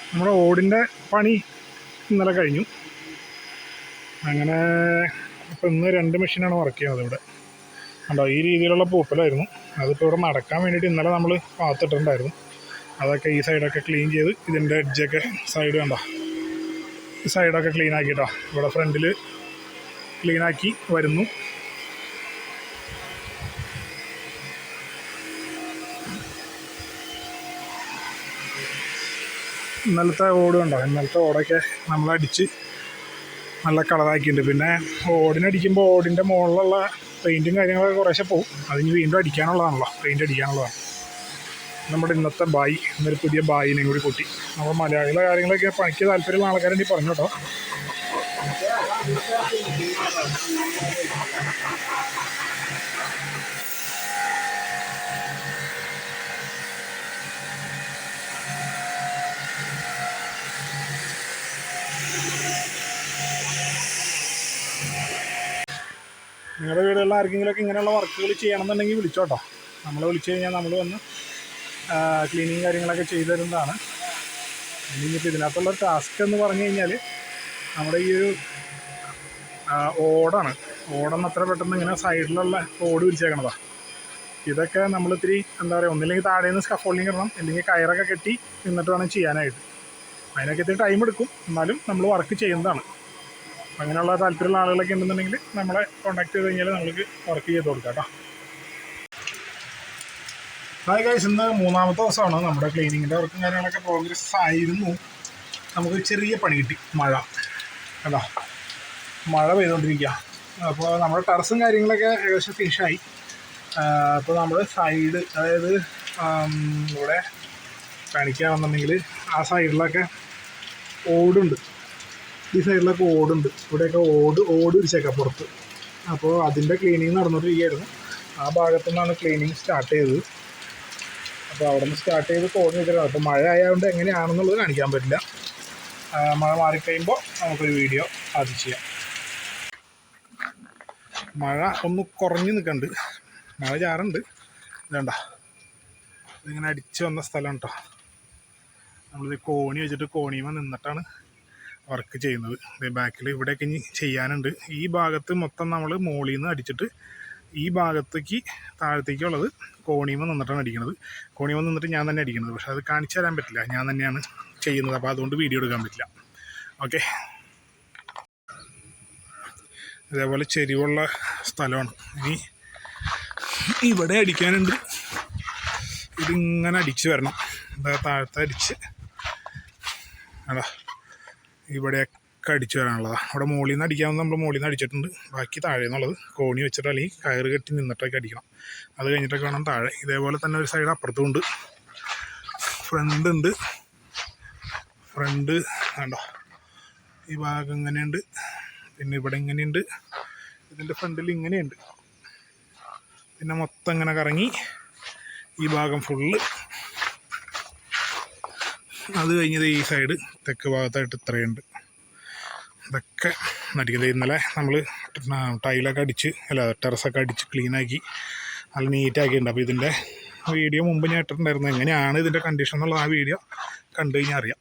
നമ്മുടെ ഓടിൻ്റെ പണി ഇന്നലെ കഴിഞ്ഞു. അങ്ങനെ ഇപ്പം ഇന്ന് 2 മെഷീനാണ് വർക്ക് ചെയ്യുന്നത് ഇവിടെ. കണ്ടോ, ഈ രീതിയിലുള്ള പൂപ്പലായിരുന്നു. അതിപ്പോൾ ഇവിടെ നടക്കാൻ വേണ്ടിയിട്ട് ഇന്നലെ നമ്മൾ പാത്തിട്ടുണ്ടായിരുന്നു. അതൊക്കെ ഈ സൈഡൊക്കെ ക്ലീൻ ചെയ്ത് ഇതിൻ്റെ എഡ്ജൊക്കെ സൈഡ് കണ്ടോ, ഈ സൈഡൊക്കെ ക്ലീൻ ആക്കിയിട്ടോ. ഇവിടെ ഫ്രണ്ടിൽ ക്ലീനാക്കി വരുന്നു. ഇന്നലത്തെ ഓട് കണ്ടോ, ഇന്നലത്തെ ഓടൊക്കെ നമ്മളടിച്ച് നല്ല കളറാക്കിയിട്ടുണ്ട്. പിന്നെ ഓടിനടിക്കുമ്പോൾ ഓടിൻ്റെ മുകളിലുള്ള പെയിൻറ്റും കാര്യങ്ങളൊക്കെ കുറേശ്ശെ പോവും. അതിന് വീണ്ടും അടിക്കാനുള്ളതാണല്ലോ, പെയിൻറ്റ് അടിക്കാനുള്ളതാണ്. നമ്മുടെ ഇന്നത്തെ ബായി, ഇന്നൊരു പുതിയ ബായിനെയും കൂടി കൂട്ടി. നമ്മൾ മലയാളികളുടെ കാര്യങ്ങളൊക്കെ പണിക്ക് താല്പര്യമുള്ള ആൾക്കാരെങ്കിൽ പറഞ്ഞു കേട്ടോ. നിങ്ങളുടെ വീടുകളിൽ ആർക്കെങ്കിലുമൊക്കെ ഇങ്ങനെയുള്ള വർക്കുകൾ ചെയ്യണമെന്നുണ്ടെങ്കിൽ വിളിച്ചോട്ടോ. നമ്മൾ വിളിച്ചു കഴിഞ്ഞാൽ നമ്മൾ വന്ന് ക്ലീനിങ് കാര്യങ്ങളൊക്കെ ചെയ്തു തരുന്നതാണ്. ഇനിയിപ്പോൾ ഇതിനകത്തുള്ള ടാസ്ക് എന്ന് പറഞ്ഞു കഴിഞ്ഞാൽ നമ്മുടെ ഈ ഒരു ഓടൊന്നും അത്ര പെട്ടെന്ന് ഇങ്ങനെ സൈഡിലുള്ള ഓട് വിരിച്ചേക്കണതാണ്. ഇതൊക്കെ നമ്മളിത്തിരി എന്താ പറയുക, ഒന്നില്ലെങ്കിൽ താഴെ നിന്ന് സ്കഫോൾഡിങ് ഇടണം, അല്ലെങ്കിൽ കയറൊക്കെ കെട്ടി നിന്നിട്ട് വേണം ചെയ്യാനായിട്ട്. അതിനൊക്കെ ഇത്തിരി ടൈം എടുക്കും, എന്നാലും നമ്മൾ വർക്ക് ചെയ്യുന്നതാണ്. അങ്ങനെയുള്ള താല്പര്യമുള്ള ആളുകളൊക്കെ ഉണ്ടെന്നുണ്ടെങ്കിൽ നമ്മളെ കോൺടാക്ട് ചെയ്ത് കഴിഞ്ഞാൽ നമുക്ക് വർക്ക് ചെയ്ത് കൊടുക്കാം കേട്ടോ. ഹായ് ഗൈസ്, ഇന്ന് 3ാമത്തെ ദിവസമാണ്. നമ്മുടെ ക്ലീനിങ്ങിൻ്റെ വർക്കും കാര്യങ്ങളൊക്കെ പ്രോഗ്രസ് ആയിരുന്നു. നമുക്ക് ചെറിയ പണി കിട്ടി, മഴ കേട്ടോ. മഴ പെയ്തുകൊണ്ടിരിക്കുക. അപ്പോൾ നമ്മുടെ ടെറസും കാര്യങ്ങളൊക്കെ ഏകദേശം ഫിനിഷായി. അപ്പോൾ നമ്മൾ സൈഡ്, അതായത് ഇവിടെ കാണിക്കുകയാണെന്നുണ്ടെങ്കിൽ ആ സൈഡിലൊക്കെ ഓടുണ്ട്. ഈ സൈഡിലൊക്കെ ഓടുണ്ട്. ഇവിടെയൊക്കെ ഓട് വിരിച്ചേക്കാം പുറത്ത്. അപ്പോൾ അതിൻ്റെ ക്ലീനിങ് നടന്നുകൊണ്ടിരിക്കുകയായിരുന്നു. ആ ഭാഗത്തു നിന്നാണ് ക്ലീനിങ് സ്റ്റാർട്ട് ചെയ്തത്. അപ്പോൾ അവിടെ നിന്ന് സ്റ്റാർട്ട് ചെയ്ത് തോന്നി വെച്ചിരുന്നത്. അപ്പോൾ മഴ ആയതുകൊണ്ട് എങ്ങനെയാണെന്നുള്ളത് കാണിക്കാൻ പറ്റില്ല. മഴ മാറിക്കഴിയുമ്പോൾ നമുക്കൊരു വീഡിയോ അത് ചെയ്യാം. മഴ ഒന്ന് കുറഞ്ഞ് നിൽക്കുന്നുണ്ട്, മഴ ചാറുണ്ട്. ഇതേണ്ട, ഇതിങ്ങനെ അടിച്ച് വന്ന സ്ഥലം കേട്ടോ. നമ്മളിത് കോണി വെച്ചിട്ട് കോണിയുമ്പോൾ നിന്നിട്ടാണ് വർക്ക് ചെയ്യുന്നത്. ബാക്കിൽ ഇവിടെയൊക്കെ ഇനി ചെയ്യാനുണ്ട്. ഈ ഭാഗത്ത് മൊത്തം നമ്മൾ മുകളിൽ നിന്ന് അടിച്ചിട്ട് ഈ ഭാഗത്തേക്ക് താഴത്തേക്കുള്ളത് കോണിയുമ്പോൾ നിന്നിട്ടാണ് അടിക്കുന്നത്. കോണിയുമ്പോൾ നിന്നിട്ട് ഞാൻ തന്നെ അടിക്കുന്നത്. പക്ഷേ അത് കാണിച്ചു തരാൻ പറ്റില്ല, ഞാൻ തന്നെയാണ് ചെയ്യുന്നത്. അപ്പോൾ അതുകൊണ്ട് വീഡിയോ എടുക്കാൻ പറ്റില്ല. ഓക്കെ, ഇതേപോലെ ചെരിവുള്ള സ്ഥലമാണ്. ഇനി ഇവിടെ അടിക്കാനുണ്ട്. ഇതിങ്ങനെ അടിച്ച് വരണം. താഴത്തെ അടിച്ച് അതാ ഇവിടെയൊക്കെ അടിച്ച് വരാനുള്ളതാണ്. അവിടെ മുകളിൽ നിന്ന് അടിക്കാമെന്ന് നമ്മൾ മുകളിൽ നിന്ന് അടിച്ചിട്ടുണ്ട്. ബാക്കി താഴെ നിന്നുള്ളത് കോണി വെച്ചിട്ട് അല്ലെങ്കിൽ കയറ് കെട്ടി നിന്നിട്ടൊക്കെ അടിക്കണം. അത് കഴിഞ്ഞിട്ടൊക്കെ വേണം താഴെ. ഇതേപോലെ തന്നെ ഒരു സൈഡ് അപ്പുറത്തും ഉണ്ട്, ഫ്രണ്ട് ഉണ്ട്. ഫ്രണ്ട് കണ്ടോ, ഈ ഭാഗം ഇങ്ങനെയുണ്ട്, പിന്നെ ഇവിടെ ഇങ്ങനെയുണ്ട്, ഇതിൻ്റെ ഫ്രണ്ടിൽ ഇങ്ങനെയുണ്ട്. പിന്നെ മൊത്തം ഇങ്ങനെ കറങ്ങി ഈ ഭാഗം ഫുള്ള്. അത് കഴിഞ്ഞത് ഈ സൈഡ് തെക്ക് ഭാഗത്തായിട്ട് ഇത്രയുണ്ട്. ഇതൊക്കെ നടിക്കുന്നത്. ഇന്നലെ നമ്മൾ ടൈലൊക്കെ അടിച്ച് ടെറസൊക്കെ അടിച്ച് ക്ലീനാക്കി നല്ല നീറ്റാക്കിയിട്ടുണ്ട്. അപ്പോൾ ഇതിൻ്റെ വീഡിയോ മുമ്പ് ഞാൻ ഇട്ടിട്ടുണ്ടായിരുന്നു. എങ്ങനെയാണ് ഇതിൻ്റെ കണ്ടീഷൻ എന്നുള്ളത് ആ വീഡിയോ കണ്ടു കഴിഞ്ഞാൽ അറിയാം.